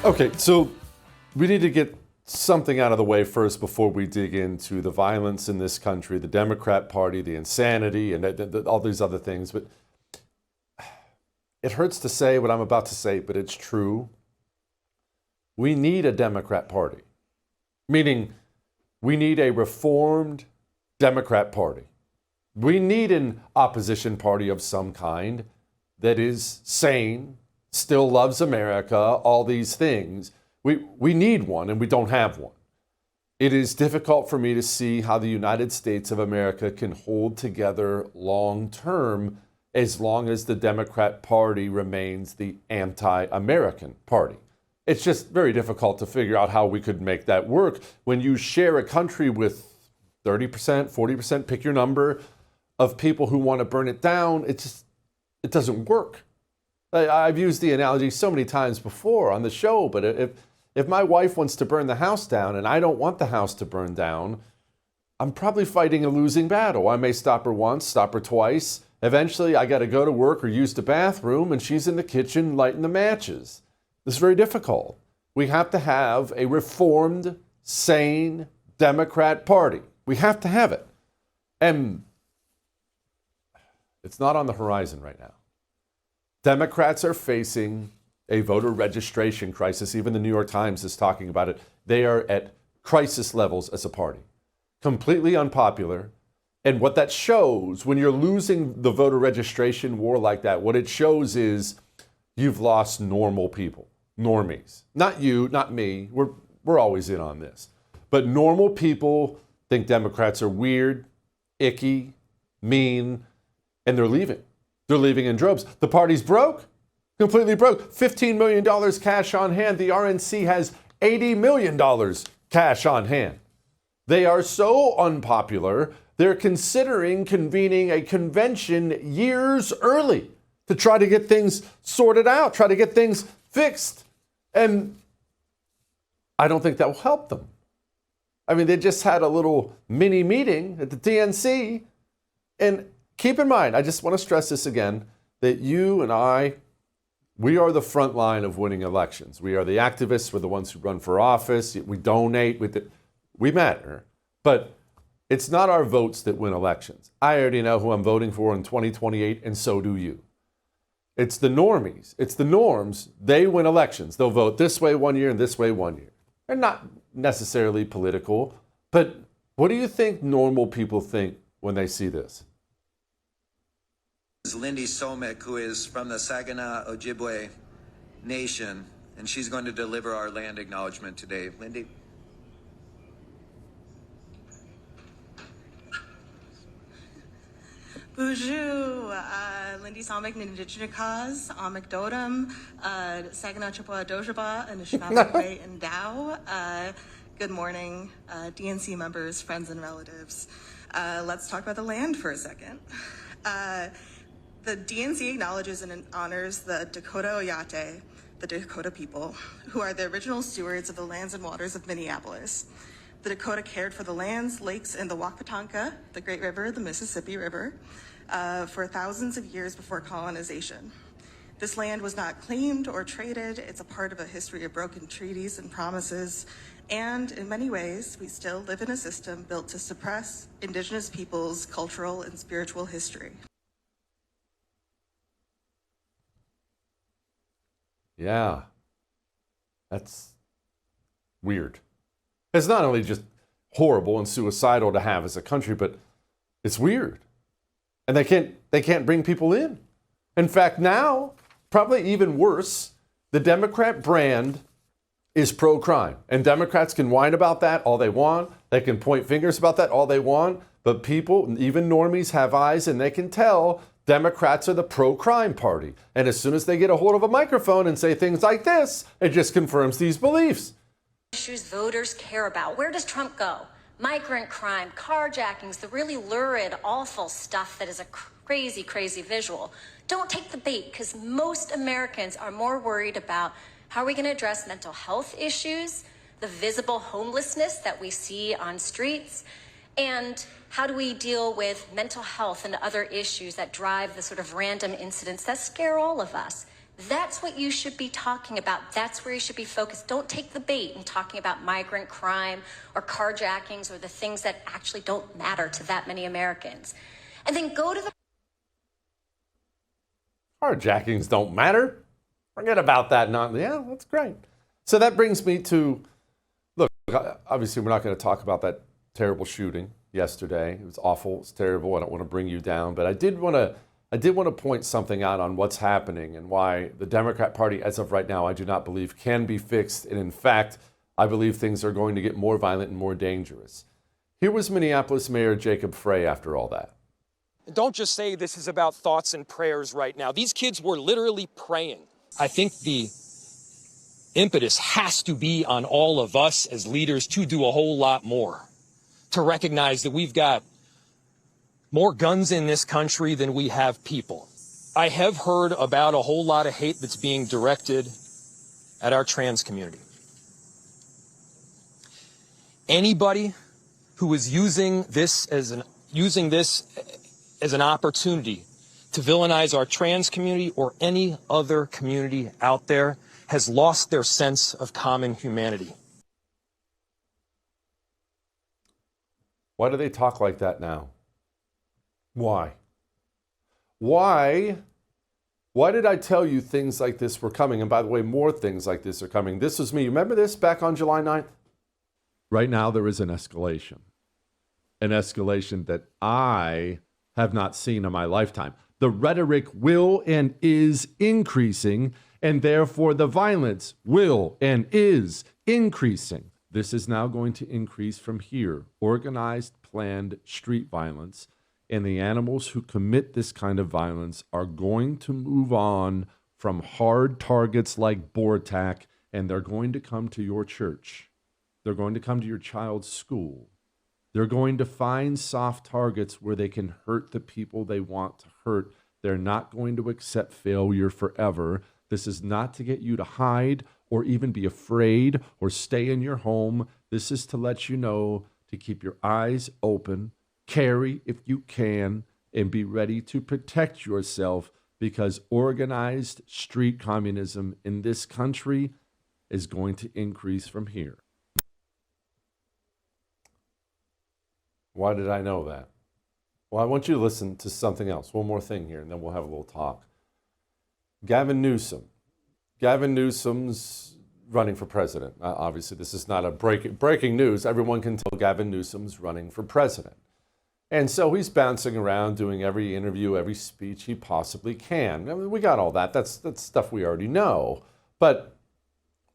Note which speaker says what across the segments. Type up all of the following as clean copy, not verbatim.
Speaker 1: Okay, so we need to get something out of the way first before we dig into the violence in this country, the Democrat Party, the insanity, and all these other things. But it hurts to say what I'm about to say, but it's true. We need a Democrat Party, meaning we need a reformed Democrat Party. We need an opposition party of some kind that is sane, still loves America, all these things. We need one, and we don't have one. It is difficult for me to see how the United States of America can hold together long term as long as the Democrat Party remains the anti-American party. It's just very difficult to figure out how we could make that work when you share a country with 30%, 40%, pick your number, of people who want to burn it down. It doesn't work. I've used the analogy so many times before on the show, but if my wife wants to burn the house down and I don't want the house to burn down, I'm probably fighting a losing battle. I may stop her once, stop her twice. Eventually, I got to go to work or use the bathroom, and she's in the kitchen lighting the matches. This is very difficult. We have to have a reformed, sane Democrat Party. We have to have it. And it's not on the horizon right now. Democrats are facing a voter registration crisis. Even the New York Times is talking about it. They are at crisis levels as a party. Completely unpopular. And what that shows, when you're losing the voter registration war like that, what it shows is you've lost normal people, normies. Not you, not me. We're always in on this. But normal people think Democrats are weird, icky, mean, and they're leaving. They're leaving in droves. The party's broke, completely broke. $15 million cash on hand. The RNC has $80 million cash on hand. They are so unpopular, they're considering convening a convention years early to try to get things sorted out, try to get things fixed. And I don't think that will help them. I mean, they just had a little mini meeting at the DNC. And keep in mind, I just want to stress this again, that you and I, we are the front line of winning elections. We are the activists. We're the ones who run for office. We donate. We matter. But it's not our votes that win elections. I already know who I'm voting for in 2028, and so do you. It's the normies. It's the norms. They win elections. They'll vote this way one year and this way one year. They're not necessarily political, but what do you think normal people think when they see this?
Speaker 2: Lindy Somek, who is from the Saginaw Ojibwe Nation, and she's going to deliver our land acknowledgement today. Lindy.
Speaker 3: Bonjour, Lindy Somek, Nindichnikaz, Amek Dodam, Saginaw Chippewa Dojaba, and Anishinaabe and Dow. Good morning, DNC members, friends, and relatives. Let's talk about the land for a second. The DNC acknowledges and honors the Dakota Oyate, the Dakota people, who are the original stewards of the lands and waters of Minneapolis. The Dakota cared for the lands, lakes, and the Wapatonka, the Great River, the Mississippi River, for thousands of years before colonization. This land was not claimed or traded. It's a part of a history of broken treaties and promises. And in many ways, we still live in a system built to suppress Indigenous peoples' cultural and spiritual history.
Speaker 1: Yeah, that's weird. It's not only just horrible and suicidal to have as a country, but it's weird. And they can't bring people in. In fact, now, probably even worse, the Democrat brand is pro-crime. And Democrats can whine about that all they want. They can point fingers about that all they want. But people, even normies, have eyes, and they can tell Democrats are the pro-crime party. And as soon as they get a hold of a microphone and say things like this, it just confirms these beliefs.
Speaker 4: Issues voters care about. Where does Trump go? Migrant crime, carjackings, the really lurid, awful stuff that is a crazy, crazy visual. Don't take the bait, because most Americans are more worried about how are we going to address mental health issues, the visible homelessness that we see on streets, and how do we deal with mental health and other issues that drive the sort of random incidents that scare all of us. That's what you should be talking about. That's where you should be focused. Don't take the bait in talking about migrant crime or carjackings or the things that actually don't matter to that many Americans. And then go to the
Speaker 1: Carjackings don't matter. Forget about that. Yeah, that's great. So that brings me to, look, obviously we're not going to talk about that terrible shooting yesterday. It was awful. It's terrible. I don't want to bring you down, but I did want to point something out on what's happening and why the Democrat Party, as of right now, I do not believe can be fixed. And in fact, I believe things are going to get more violent and more dangerous. Here was Minneapolis Mayor Jacob Frey after all that.
Speaker 5: Don't just say this is about thoughts and prayers right now. These kids were literally praying. I think the impetus has to be on all of us as leaders to do a whole lot more, to recognize that we've got more guns in this country than we have people. I have heard about a whole lot of hate that's being directed at our trans community. Anybody who is using this as an opportunity to villainize our trans community or any other community out there has lost their sense of common humanity.
Speaker 1: Why do they talk like that now? Why? Why did I tell you things like this were coming? And by the way, more things like this are coming. This was me. Remember this back on July 9th? Right now, there is an escalation that I have not seen in my lifetime. The rhetoric will and is increasing, and therefore the violence will and is increasing. This is now going to increase from here. Organized, planned street violence. And the animals who commit this kind of violence are going to move on from hard targets like Bortak, and they're going to come to your church. They're going to come to your child's school. They're going to find soft targets where they can hurt the people they want to hurt. They're not going to accept failure forever. This is not to get you to hide or even be afraid or stay in your home. This is to let you know to keep your eyes open, carry if you can, and be ready to protect yourself, because organized street communism in this country is going to increase from here. Why did I know that? Well, I want you to listen to something else. One more thing here, and then we'll have a little talk. Gavin Newsom. Gavin Newsom's running for president. Obviously, this is not a breaking news. Everyone can tell Gavin Newsom's running for president. And so he's bouncing around doing every interview, every speech he possibly can. I mean, we got all that. That's stuff we already know. But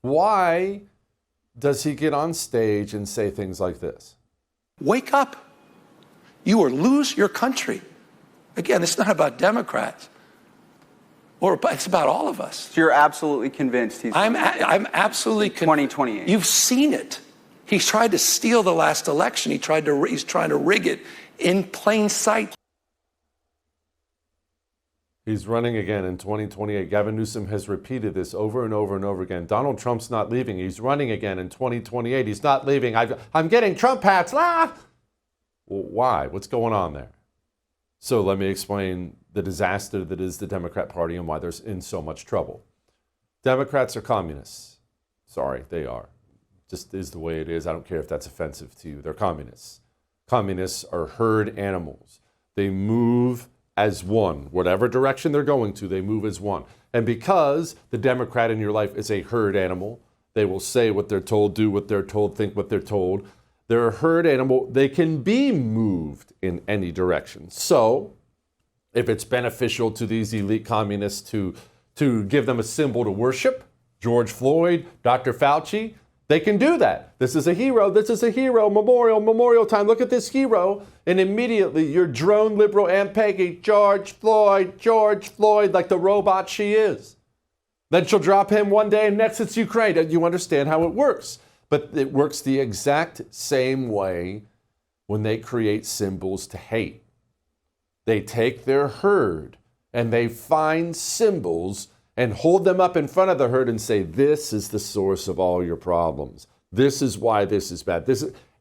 Speaker 1: why does he get on stage and say things like this?
Speaker 6: Wake up. You will lose your country. Again, it's not about Democrats. It's about all of us.
Speaker 7: So you're absolutely convinced he's...
Speaker 6: I'm absolutely convinced.
Speaker 7: 2028.
Speaker 6: You've seen it. He's tried to steal the last election. He's trying to rig it in plain sight.
Speaker 1: He's running again in 2028. Gavin Newsom has repeated this over and over and over again. Donald Trump's not leaving. He's running again in 2028. He's not leaving. I'm getting Trump hats. Ah! Well, why? What's going on there? So let me explain the disaster that is the Democrat Party and why they're in so much trouble. Democrats are communists. Sorry, they are. Just is the way it is. I don't care if that's offensive to you. They're communists. Communists are herd animals. They move as one. Whatever direction they're going to, they move as one. And because the Democrat in your life is a herd animal, they will say what they're told, do what they're told, think what they're told. They're a herd animal. They can be moved in any direction. So if it's beneficial to these elite communists to give them a symbol to worship, George Floyd, Dr. Fauci, they can do that. This is a hero. This is a hero. Memorial time. Look at this hero. And immediately your drone liberal Aunt Peggy, George Floyd, like the robot she is. Then she'll drop him one day and next it's Ukraine. You understand how it works. But it works the exact same way when they create symbols to hate. They take their herd and they find symbols and hold them up in front of the herd and say, this is the source of all your problems. This is why this is bad.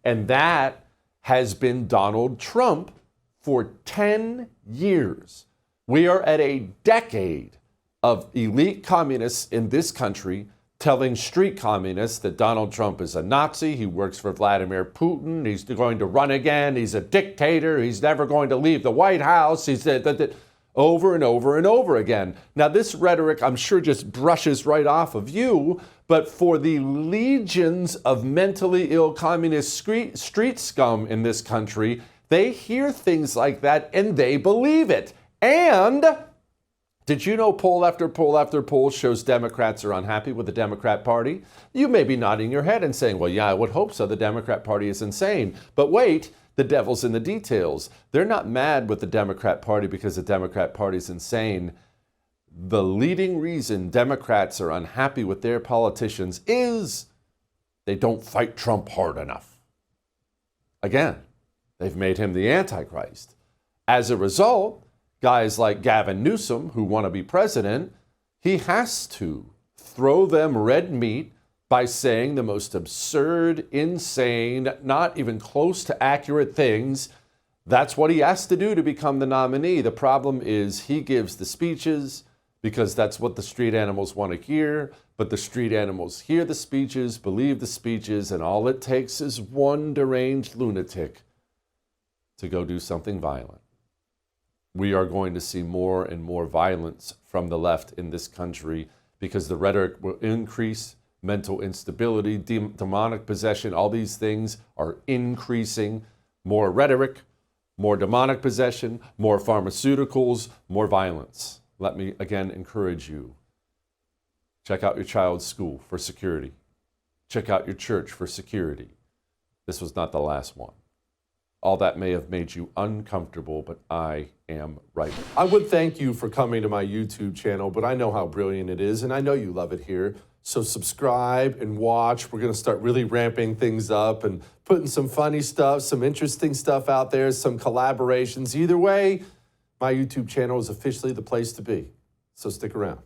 Speaker 1: And that has been Donald Trump for 10 years. We are at a decade of elite communists in this country telling street communists that Donald Trump is a Nazi, he works for Vladimir Putin, he's going to run again, he's a dictator, he's never going to leave the White House, he said that over and over and over again. Now, this rhetoric, I'm sure, just brushes right off of you, but for the legions of mentally ill communist street scum in this country, they hear things like that and they believe it. And did you know poll after poll after poll shows Democrats are unhappy with the Democrat Party? You may be nodding your head and saying, well, yeah, I would hope so. The Democrat Party is insane. But wait, the devil's in the details. They're not mad with the Democrat Party because the Democrat Party is insane. The leading reason Democrats are unhappy with their politicians is they don't fight Trump hard enough. Again, they've made him the Antichrist. As a result, guys like Gavin Newsom, who want to be president, he has to throw them red meat by saying the most absurd, insane, not even close to accurate things. That's what he has to do to become the nominee. The problem is he gives the speeches because that's what the street animals want to hear, but the street animals hear the speeches, believe the speeches, and all it takes is one deranged lunatic to go do something violent. We are going to see more and more violence from the left in this country because the rhetoric will increase. Mental instability, demonic possession, all these things are increasing. More rhetoric, more demonic possession, more pharmaceuticals, more violence. Let me again encourage you. Check out your child's school for security. Check out your church for security. This was not the last one. All that may have made you uncomfortable, but I am right. I would thank you for coming to my YouTube channel, but I know how brilliant it is, and I know you love it here. So subscribe and watch. We're going to start really ramping things up and putting some funny stuff, some interesting stuff out there, some collaborations. Either way, my YouTube channel is officially the place to be. So stick around.